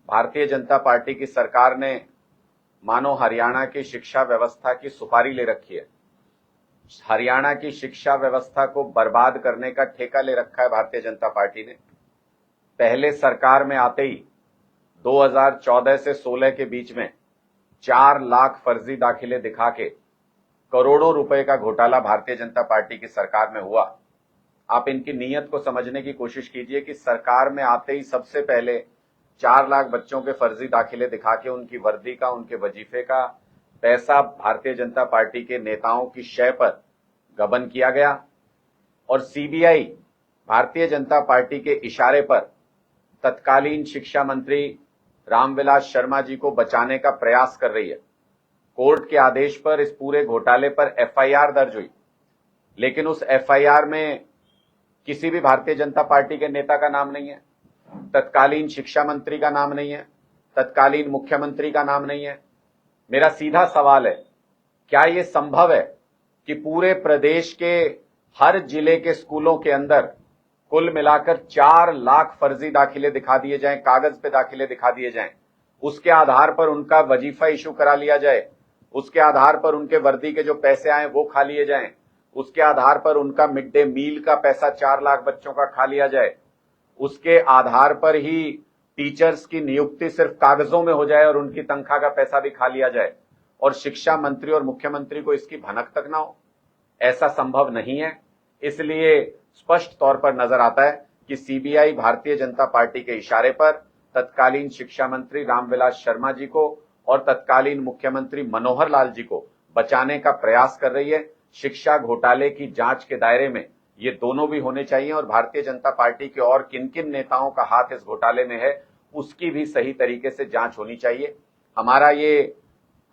Bharatiya Janata party की सरकार ने मानो हरियाणा की शिक्षा व्यवस्था की सुपारी ले रखी है। हरियाणा की शिक्षा व्यवस्था को बर्बाद करने का ठेका ले रखा है भारतीय जनता पार्टी ने। पहले सरकार में आते ही 2014 से 16 के बीच में 4 लाख फर्जी दाखिले दिखा के करोड़ों रुपए का घोटाला भारतीय जनता पार्टी की सरकार में हुआ। आप इनकी नीयत को समझने की कोशिश कीजिए कि सरकार में आते ही सबसे पहले 4 लाख बच्चों के फर्जी दाखिले दिखा के उनकी वर्दी का, उनके वजीफे का पैसा भारतीय जनता पार्टी के नेताओं की शय पर गबन किया गया और सीबीआई भारतीय जनता पार्टी के इशारे पर तत्कालीन शिक्षा मंत्री रामविलास शर्मा जी को बचाने का प्रयास कर रही है। कोर्ट के आदेश पर इस पूरे घोटाले पर एफआईआर दर्ज हुई, लेकिन उस एफआईआर में किसी भी भारतीय जनता पार्टी के नेता का नाम नहीं है, तत्कालीन शिक्षा मंत्री का नाम नहीं है, तत्कालीन मुख्यमंत्री का नाम नहीं है। मेरा सीधा सवाल है, क्या यह संभव है कि पूरे प्रदेश के हर जिले के स्कूलों के अंदर कुल मिलाकर 4 लाख फर्जी दाखिले दिखा दिए जाएं, कागज पे दाखिले दिखा दिए जाएं, उसके आधार पर उनका वजीफा इशू करा लिया जाए, उसके आधार पर उनके वर्दी के जो पैसे आए वो खा लिए जाएं, उसके आधार पर उनका मिड डे मील का पैसा 4 लाख बच्चों का खा लिया जाए, उसके आधार पर ही टीचर्स की नियुक्ति सिर्फ कागजों में हो जाए और उनकी तनख्वाह का पैसा भी खा लिया जाए और शिक्षा मंत्री और मुख्यमंत्री को इसकी भनक तक ना हो? ऐसा संभव नहीं है। इसलिए स्पष्ट तौर पर नजर आता है कि सीबीआई भारतीय जनता पार्टी के इशारे पर तत्कालीन शिक्षा मंत्री रामविलास शर्मा जी को और तत्कालीन मुख्यमंत्री मनोहर लाल जी को बचाने का प्रयास कर रही है। शिक्षा घोटाले की जांच के दायरे में ये दोनों भी होने चाहिए और भारतीय जनता पार्टी के और किन किन नेताओं का हाथ इस घोटाले में है उसकी भी सही तरीके से जांच होनी चाहिए।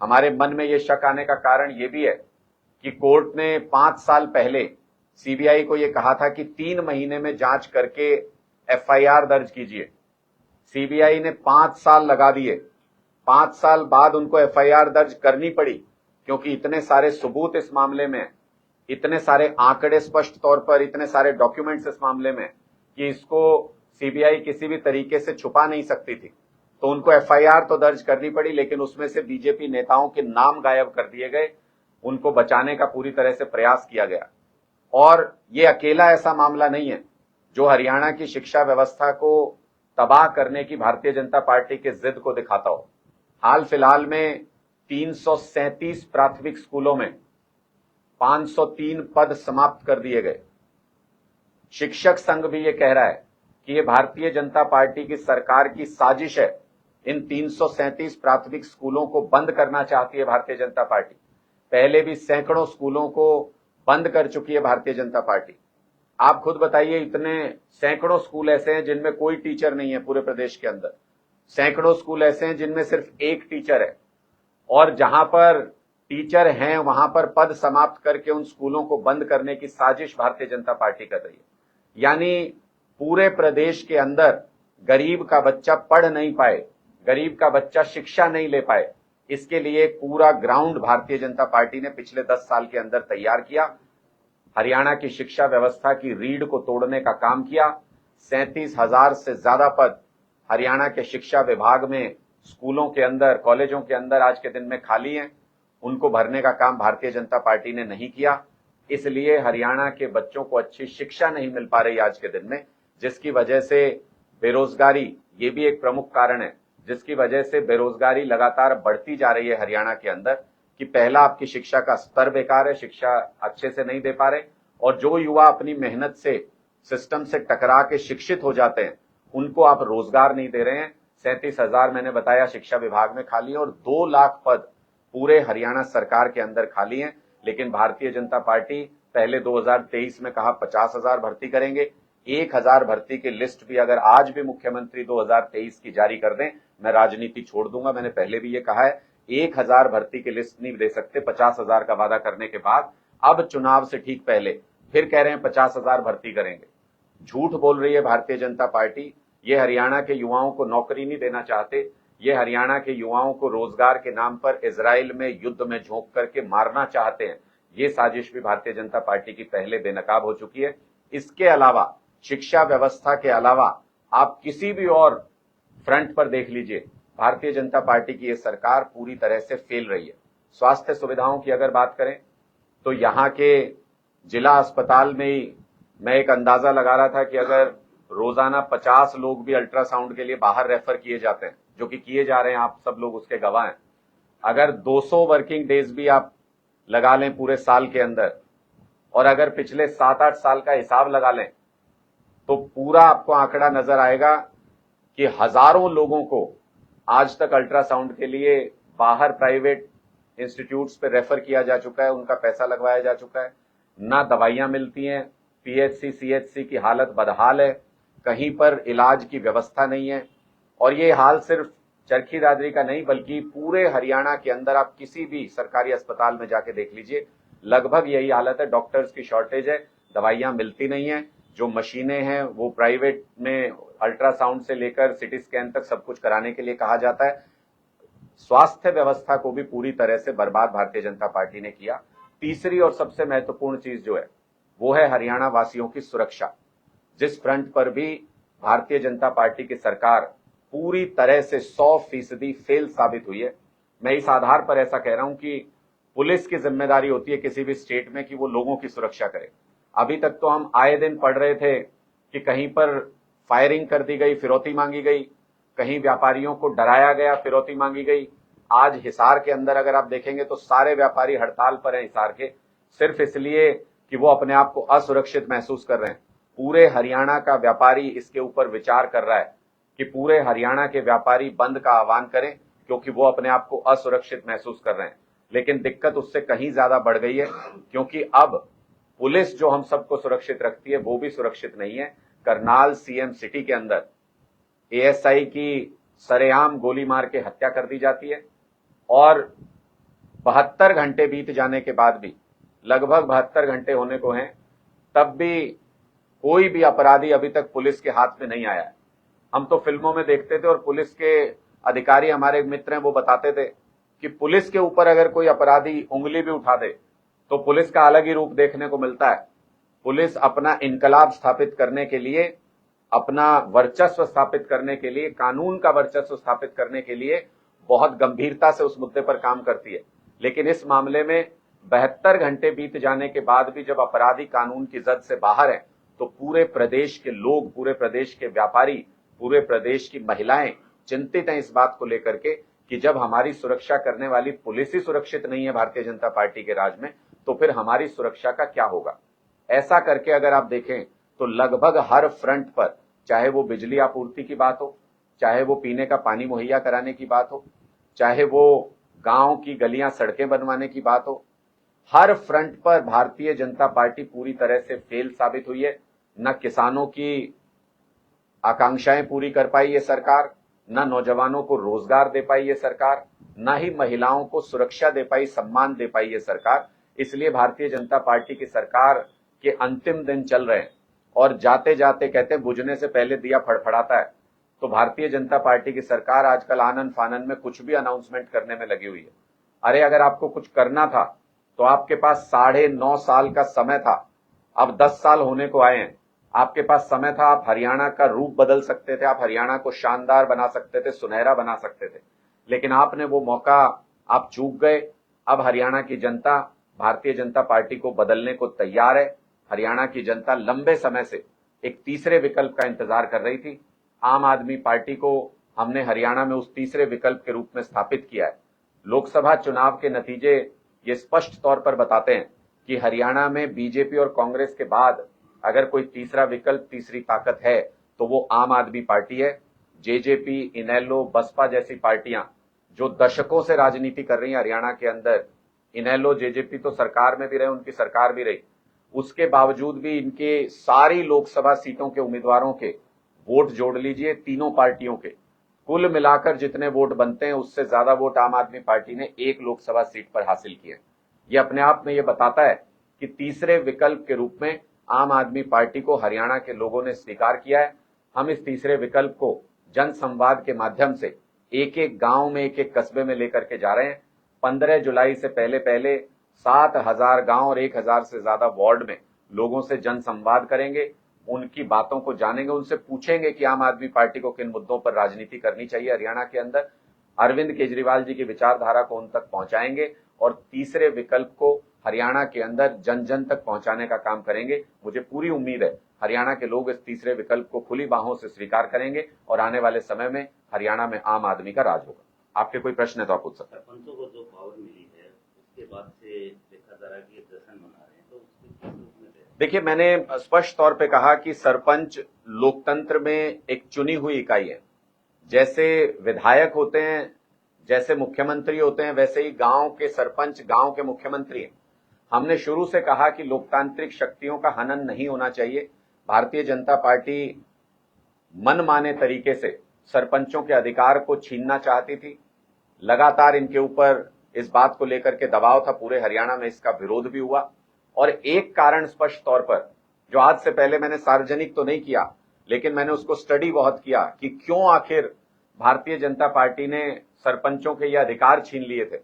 हमारे मन में ये शक आने का कारण ये भी है कि कोर्ट ने 5 साल पहले सीबीआई को ये कहा था कि 3 महीने में जांच करके एफआईआर दर्ज कीजिए। सीबीआई ने 5 साल लगा दिए। 5 साल बाद उनको एफआईआर दर्ज करनी पड़ी क्योंकि इतने सारे सबूत इस मामले में, इतने सारे आंकड़े स्पष्ट तौर पर, इतने सारे डॉक्यूमेंट्स इस मामले में कि इसको सीबीआई किसी भी तरीके से छुपा नहीं सकती थी। तो उनको एफआईआर तो दर्ज करनी पड़ी, लेकिन उसमें से बीजेपी नेताओं के नाम गायब कर दिए गए, उनको बचाने का पूरी तरह से प्रयास किया गया। और ये अकेला ऐसा मामला नहीं है जो हरियाणा की शिक्षा व्यवस्था को तबाह करने की भारतीय जनता पार्टी के जिद को दिखाता हो। हाल फिलहाल में 337 प्राथमिक स्कूलों में 503 पद समाप्त कर दिए गए। शिक्षक संघ भी ये कह रहा है कि ये भारतीय जनता पार्टी की सरकार की साजिश है। इन 337 प्राथमिक स्कूलों को बंद करना चाहती है भारतीय जनता पार्टी। पहले भी सैकड़ों स्कूलों को बंद कर चुकी है भारतीय जनता पार्टी। आप खुद बताइए, इतने सैकड़ों स्कूल ऐसे हैं जिनमें कोई टीचर नहीं है पूरे प्रदेश के अंदर। सैकड़ों स्कूल ऐसे हैं जिनमें सिर्फ एक टीचर है और जहां पर टीचर हैं वहां पर पद समाप्त करके उन स्कूलों को बंद करने की साजिश भारतीय जनता पार्टी कर रही है। यानी पूरे प्रदेश के अंदर गरीब का बच्चा पढ़ नहीं पाए, गरीब का बच्चा शिक्षा नहीं ले पाए, इसके लिए पूरा ग्राउंड भारतीय जनता पार्टी ने पिछले 10 साल के अंदर तैयार किया। हरियाणा की शिक्षा व्यवस्था की रीढ़ को तोड़ने का काम किया। 37,000 से ज्यादा पद हरियाणा के शिक्षा विभाग में स्कूलों के अंदर, कॉलेजों के अंदर आज के दिन में खाली हैं। उनको भरने का काम भारतीय जनता पार्टी ने नहीं किया। इसलिए हरियाणा के बच्चों को अच्छी शिक्षा नहीं मिल पा रही आज के दिन में, जिसकी वजह से बेरोजगारी, ये भी एक प्रमुख कारण है, जिसकी वजह से बेरोजगारी लगातार बढ़ती जा रही है हरियाणा के अंदर। कि पहला, आपकी शिक्षा का स्तर बेकार है, शिक्षा अच्छे से नहीं दे पा रहे, और जो युवा अपनी मेहनत से सिस्टम से टकरा के शिक्षित हो जाते हैं उनको आप रोजगार नहीं दे रहे हैं। 37,000 मैंने बताया शिक्षा विभाग में खाली है और 2 लाख पद पूरे हरियाणा सरकार के अंदर खाली हैं। लेकिन भारतीय जनता पार्टी पहले 2023 में कहा 50,000 भर्ती करेंगे। 1,000 भर्ती की लिस्ट भी अगर आज भी मुख्यमंत्री 2023 की जारी कर दें, मैं राजनीति छोड़ दूंगा। मैंने पहले भी ये कहा है, 1,000 भर्ती की लिस्ट नहीं दे सकते 50,000 का वादा करने के बाद। अब चुनाव से ठीक पहले फिर कह रहे हैं 50,000 भर्ती करेंगे। झूठ बोल रही है भारतीय जनता पार्टी। ये हरियाणा के युवाओं को नौकरी नहीं देना चाहते, ये हरियाणा के युवाओं को रोजगार के नाम पर इजराइल में युद्ध में झोंक करके मारना चाहते हैं। ये साजिश भी भारतीय जनता पार्टी की पहले बेनकाब हो चुकी है। इसके अलावा, शिक्षा व्यवस्था के अलावा आप किसी भी और फ्रंट पर देख लीजिए, भारतीय जनता पार्टी की ये सरकार पूरी तरह से फेल रही है। स्वास्थ्य सुविधाओं की अगर बात करें तो यहां के जिला अस्पताल में ही मैं एक अंदाजा लगा रहा था कि अगर रोजाना 50 लोग भी अल्ट्रासाउंड के लिए बाहर रेफर किए जाते हैं, जो कि किए जा रहे हैं, आप सब लोग उसके गवाह हैं, अगर 200 वर्किंग डेज भी आप लगा लें पूरे साल के अंदर, और अगर पिछले 7-8 साल का हिसाब लगा लें, तो पूरा आपको आंकड़ा नजर आएगा कि हजारों लोगों को आज तक अल्ट्रासाउंड के लिए बाहर प्राइवेट इंस्टीट्यूट्स पे रेफर किया जा चुका है, उनका पैसा लगवाया जा चुका है, ना दवाइयां मिलती हैं, पीएचसी सीएचसी की हालत बदहाल है, कहीं पर इलाज की व्यवस्था नहीं है। और ये हाल सिर्फ चरखी दादरी का नहीं बल्कि पूरे हरियाणा के अंदर आप किसी भी सरकारी अस्पताल में जाके देख लीजिए, लगभग यही हालत है। डॉक्टर्स की शॉर्टेज है, दवाइयां मिलती नहीं है, जो मशीनें हैं वो प्राइवेट में अल्ट्रासाउंड से लेकर सिटी स्कैन तक सब कुछ कराने के लिए कहा जाता है। स्वास्थ्य व्यवस्था को भी पूरी तरह से बर्बाद भारतीय जनता पार्टी ने किया। तीसरी और सबसे महत्वपूर्ण चीज जो है वो है हरियाणा वासियों की सुरक्षा, जिस फ्रंट पर भी भारतीय जनता पार्टी की सरकार पूरी तरह से 100% फेल साबित हुई है। मैं इस आधार पर ऐसा कह रहा हूं कि पुलिस की जिम्मेदारी होती है किसी भी स्टेट में कि वो लोगों की सुरक्षा करे। अभी तक तो हम आए दिन पढ़ रहे थे कि कहीं पर फायरिंग कर दी गई, फिरौती मांगी गई, कहीं व्यापारियों को डराया गया, फिरौती मांगी गई। आज हिसार के अंदर अगर आप देखेंगे तो सारे व्यापारी हड़ताल पर हैं हिसार के, सिर्फ इसलिए कि वो अपने आप को असुरक्षित महसूस कर रहे हैं। पूरे हरियाणा का व्यापारी इसके ऊपर विचार कर रहा है कि पूरे हरियाणा के व्यापारी बंद का आह्वान करें, क्योंकि वो अपने आप को असुरक्षित महसूस कर रहे हैं। लेकिन दिक्कत उससे कहीं ज्यादा बढ़ गई है, क्योंकि अब पुलिस जो हम सबको सुरक्षित रखती है वो भी सुरक्षित नहीं है। करनाल सीएम सिटी के अंदर एएसआई की सरेआम गोली मार के हत्या कर दी जाती है, और 72 घंटे बीत जाने के बाद भी, लगभग 72 घंटे होने को हैं, तब भी कोई भी अपराधी अभी तक पुलिस के हाथ में नहीं आया है। हम तो फिल्मों में देखते थे और पुलिस के अधिकारी हमारे मित्र हैं वो बताते थे कि पुलिस के ऊपर अगर कोई अपराधी उंगली भी उठा दे तो पुलिस का अलग ही रूप देखने को मिलता है। पुलिस अपना इनकलाब स्थापित करने के लिए, अपना वर्चस्व स्थापित करने के लिए, कानून का वर्चस्व स्थापित करने के लिए बहुत गंभीरता से उस मुद्दे पर काम करती है। लेकिन इस मामले में 72 घंटे बीत जाने के बाद भी जब अपराधी कानून की जद से बाहर है तो पूरे प्रदेश के लोग, पूरे प्रदेश के व्यापारी, पूरे प्रदेश की महिलाएं चिंतित हैं इस बात को लेकर के कि जब हमारी सुरक्षा करने वाली पुलिस ही सुरक्षित नहीं है भारतीय जनता पार्टी के राज में, तो फिर हमारी सुरक्षा का क्या होगा। ऐसा करके अगर आप देखें तो लगभग हर फ्रंट पर, चाहे वो बिजली आपूर्ति की बात हो, चाहे वो पीने का पानी मुहैया कराने की बात हो, चाहे वो गांव की गलियां सड़कें बनवाने की बात हो, हर फ्रंट पर भारतीय जनता पार्टी पूरी तरह से फेल साबित हुई है। न किसानों की आकांक्षाएं पूरी कर पाई ये सरकार, न नौजवानों को रोजगार दे पाई ये सरकार, न ही महिलाओं को सुरक्षा दे पाई, सम्मान दे पाई ये सरकार। इसलिए भारतीय जनता पार्टी की सरकार के अंतिम दिन चल रहे हैं और जाते जाते कहते हैं बुझने से पहले दिया फड़फड़ाता है। तो भारतीय जनता पार्टी की सरकार आजकल आनन फानन में कुछ भी अनाउंसमेंट करने में लगी हुई है। अरे अगर आपको कुछ करना था तो आपके पास 9.5 साल का समय था, अब 10 साल होने को आए हैं। आपके पास समय था, आप हरियाणा का रूप बदल सकते थे, आप हरियाणा को शानदार बना सकते थे, सुनहरा बना सकते थे, लेकिन आपने वो मौका आप चूक गए। अब हरियाणा की जनता भारतीय जनता पार्टी को बदलने को तैयार है। हरियाणा की जनता लंबे समय से एक तीसरे विकल्प का इंतजार कर रही थी। आम आदमी पार्टी को हमने हरियाणा में उस तीसरे विकल्प के रूप में स्थापित किया है। लोकसभा चुनाव के नतीजे ये स्पष्ट तौर पर बताते हैं कि हरियाणा में बीजेपी और कांग्रेस के बाद अगर कोई तीसरा विकल्प, तीसरी ताकत है तो वो आम आदमी पार्टी है। जेजेपी, इनेलो, बसपा जैसी पार्टियां जो दशकों से राजनीति कर रही हैं हरियाणा के अंदर, इनेलो जेजेपी तो सरकार में भी रहे, उनकी सरकार भी रही, उसके बावजूद भी इनके सारी लोकसभा सीटों के उम्मीदवारों के वोट जोड़ लीजिए, तीनों पार्टियों के कुल मिलाकर जितने वोट बनते हैं उससे ज्यादा वोट आम आदमी पार्टी ने एक लोकसभा सीट पर हासिल किए। यह अपने आप में यह बताता है कि तीसरे विकल्प के रूप में आम आदमी पार्टी को हरियाणा के लोगों ने स्वीकार किया है। हम इस तीसरे विकल्प को जन संवाद के माध्यम से एक एक गांव में, एक एक कस्बे में लेकर के जा रहे हैं। 15 जुलाई से पहले पहले 7,000 गांव और 1,000 से ज्यादा वार्ड में लोगों से जन संवाद करेंगे। उनकी बातों को जानेंगे, उनसे पूछेंगे कि आम आदमी पार्टी को किन मुद्दों पर राजनीति करनी चाहिए हरियाणा के अंदर। अरविंद केजरीवाल जी की विचारधारा को उन तक पहुंचाएंगे और तीसरे विकल्प को हरियाणा के अंदर जन जन तक पहुंचाने का काम करेंगे। मुझे पूरी उम्मीद है हरियाणा के लोग इस तीसरे विकल्प को खुली बाहों से स्वीकार करेंगे और आने वाले समय में हरियाणा में आम आदमी का राज होगा। आपके कोई प्रश्न है तो आप पूछ सकते हैं। सरपंचों को जो पावर मिली है उसके बाद से देखा जा रहा है कि जश्न मना रहे हैं, तो उसके किस रूप में देखिए, मैंने स्पष्ट तौर पे कहा कि सरपंच लोकतंत्र में एक चुनी हुई इकाई है। जैसे विधायक होते हैं, जैसे मुख्यमंत्री होते हैं, वैसे ही गांव के सरपंच गांव के मुख्यमंत्री हैं। हमने शुरू से कहा कि लोकतांत्रिक शक्तियों का हनन नहीं होना चाहिए। भारतीय जनता पार्टी मनमाने तरीके से सरपंचों के अधिकार को छीनना चाहती थी। लगातार इनके ऊपर इस बात को लेकर के दबाव था, पूरे हरियाणा में इसका विरोध भी हुआ। और एक कारण स्पष्ट तौर पर, जो आज से पहले मैंने सार्वजनिक तो नहीं किया, लेकिन मैंने उसको स्टडी बहुत किया कि क्यों आखिर भारतीय जनता पार्टी ने सरपंचों के ये अधिकार छीन लिए थे।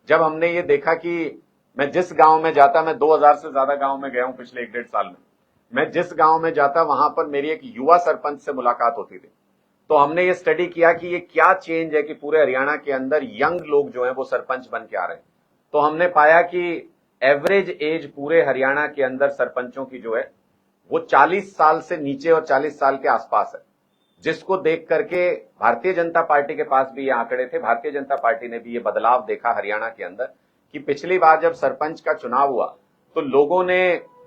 जब हमने ये देखा कि मैं जिस गांव में जाता, मैं 2000 से ज्यादा गांव में गया हूं पिछले 1-1.5 साल में, मैं जिस गांव में जाता वहां पर मेरी एक युवा सरपंच से मुलाकात होती थी। तो हमने ये स्टडी किया कि ये क्या चेंज है कि पूरे हरियाणा के अंदर यंग लोग जो हैं वो सरपंच बन के आ रहे हैं। तो हमने पाया कि एवरेज एज पूरे हरियाणा के अंदर सरपंचों की जो है वो 40 साल से नीचे और 40 साल के आसपास है, जिसको देख करके भारतीय जनता पार्टी के पास भी ये आंकड़े थे। भारतीय जनता पार्टी ने भी ये बदलाव देखा हरियाणा के अंदर कि पिछली बार जब सरपंच का चुनाव हुआ तो लोगों ने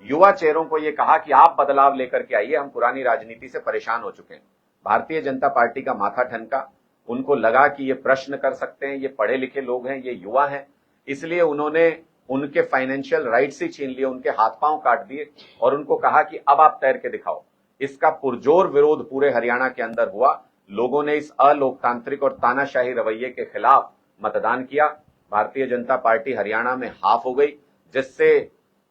युवा चेहरों को ये कहा कि आप बदलाव लेकर के आइए, हम पुरानी राजनीति से परेशान हो चुके हैं। भारतीय जनता पार्टी का माथा ठनका, उनको लगा कि ये प्रश्न कर सकते हैं, ये पढ़े लिखे लोग हैं, ये युवा हैं, इसलिए उन्होंने उनके फाइनेंशियल राइट्स ही छीन लिए, उनके हाथ पांव काट दिए और उनको कहा कि अब आप तैर के दिखाओ। इसका पुरजोर विरोध पूरे हरियाणा के अंदर हुआ। लोगों ने इस अलोकतांत्रिक और तानाशाही रवैये के खिलाफ मतदान किया। भारतीय जनता पार्टी हरियाणा में हाफ हो गई, जिससे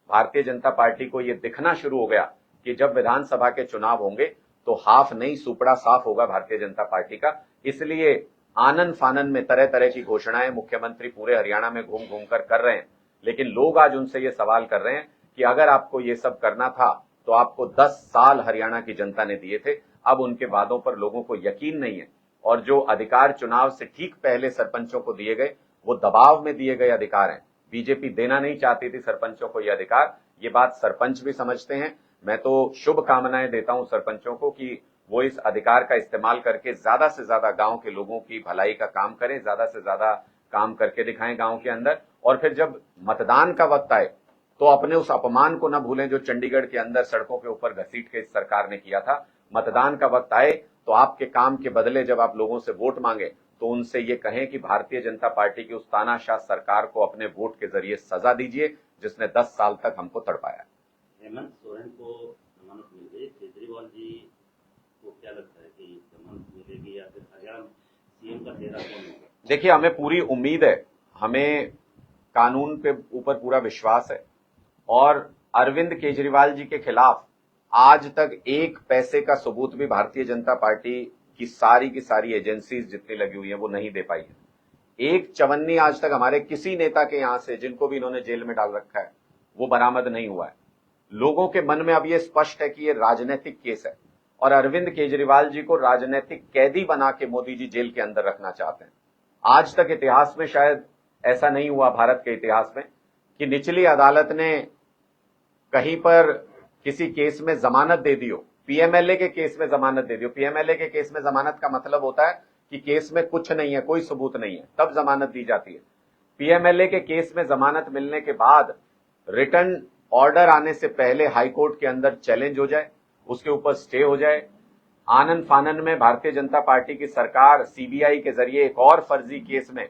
भारतीय जनता पार्टी को यह दिखना शुरू हो गया कि जब विधानसभा के चुनाव होंगे तो हाफ नहीं सुपड़ा साफ होगा भारतीय जनता पार्टी का। इसलिए आनन फानन में तरह तरह की घोषणाएं मुख्यमंत्री पूरे हरियाणा में घूम घूम कर रहे हैं, लेकिन लोग आज उनसे ये सवाल कर रहे हैं कि अगर आपको ये सब करना था तो आपको 10 साल हरियाणा की जनता ने दिए थे। अब उनके वादों पर लोगों को यकीन नहीं है और जो अधिकार चुनाव से ठीक पहले सरपंचों को दिए गए वो दबाव में दिए गए अधिकार हैं। बीजेपी देना नहीं चाहती थी सरपंचों को ये अधिकार, ये बात सरपंच भी समझते हैं। मैं तो शुभकामनाएं देता हूं सरपंचों को कि वो इस अधिकार का इस्तेमाल करके ज्यादा से ज्यादा गांव के लोगों की भलाई का काम करें, ज्यादा से ज्यादा काम करके दिखाएं गांव के अंदर। और फिर जब मतदान का वक्त आए तो अपने उस अपमान को न भूलें जो चंडीगढ़ के अंदर सड़कों के ऊपर घसीट के इस सरकार ने किया था। मतदान का वक्त आए तो आपके काम के बदले जब आप लोगों से वोट मांगे तो उनसे ये कहें कि भारतीय जनता पार्टी की उस तानाशाह सरकार को अपने वोट के जरिए सजा दीजिए जिसने 10 साल तक हमको तड़पाया। हेमंत सोरेन को जमानत मिल गई, केजरीवाल जी को क्या लगता है कि जमानत मिलेगी या फिर हरियाणा में सीएम का चेहरा कौन होगा? देखिए, हमें पूरी उम्मीद है, हमें कानून के ऊपर पूरा विश्वास है और अरविंद केजरीवाल जी के खिलाफ आज तक एक पैसे का सबूत भी भारतीय जनता पार्टी की सारी एजेंसीज जितनी लगी हुई है वो नहीं दे पाई है। एक चवन्नी आज तक हमारे किसी नेता के यहां से, जिनको भी इन्होंने जेल में डाल रखा है, वो बरामद नहीं हुआ है। लोगों के मन में अब ये स्पष्ट है कि ये राजनीतिक केस है और अरविंद केजरीवाल जी को राजनीतिक कैदी बना के मोदी जी जेल के अंदर रखना चाहते हैं। आज तक इतिहास में शायद ऐसा नहीं हुआ, भारत के इतिहास में, कि निचली अदालत ने कहीं पर किसी केस में जमानत दे दी हो। पीएमएलए के केस में जमानत दे दी हो। पीएमएलए के केस में जमानत का मतलब होता है कि केस में कुछ नहीं है, कोई सबूत नहीं है, तब जमानत दी जाती है। पीएमएलए के केस में जमानत मिलने के बाद रिटर्न ऑर्डर आने से पहले हाईकोर्ट के अंदर चैलेंज हो जाए, उसके ऊपर स्टे हो जाए। आनन फानन में भारतीय जनता पार्टी की सरकार सीबीआई के जरिए एक और फर्जी केस में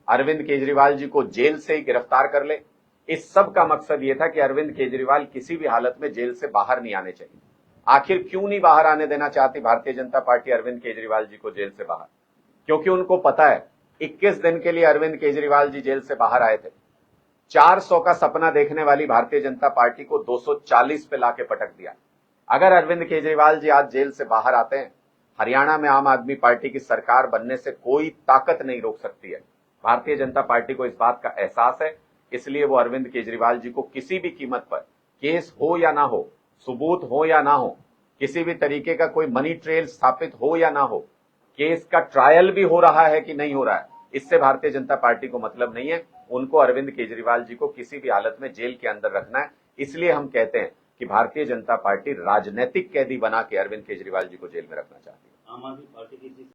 अरविंद केजरीवाल जी को जेल से ही गिरफ्तार कर ले। इस सब का मकसद यह था कि अरविंद केजरीवाल किसी भी हालत में जेल से बाहर नहीं आने चाहिए। आखिर क्यों नहीं बाहर आने देना चाहती भारतीय जनता पार्टी अरविंद केजरीवाल जी को जेल से बाहर? क्योंकि उनको पता है 21 दिन के लिए अरविंद केजरीवाल जी जेल से बाहर आए थे। 400 का सपना देखने वाली भारतीय जनता पार्टी को 240 पे लाके पटक दिया। अगर अरविंद केजरीवाल जी आज जेल से बाहर आते हैं, हरियाणा में आम आदमी पार्टी की सरकार बनने से कोई ताकत नहीं रोक सकती है। भारतीय जनता पार्टी को इस बात का एहसास है, इसलिए वो अरविंद केजरीवाल जी को किसी भी कीमत पर, केस हो या ना हो, सबूत हो या ना हो, किसी भी तरीके का कोई मनी ट्रेल स्थापित हो या ना हो, केस का ट्रायल भी हो रहा है कि नहीं हो रहा है, इससे भारतीय जनता पार्टी को मतलब नहीं है। उनको अरविंद केजरीवाल जी को किसी भी हालत में जेल के अंदर रखना है। इसलिए हम कहते हैं कि भारतीय जनता पार्टी राजनीतिक कैदी बना के अरविंद केजरीवाल जी को जेल में रखना चाहती है। आम आदमी पार्टी की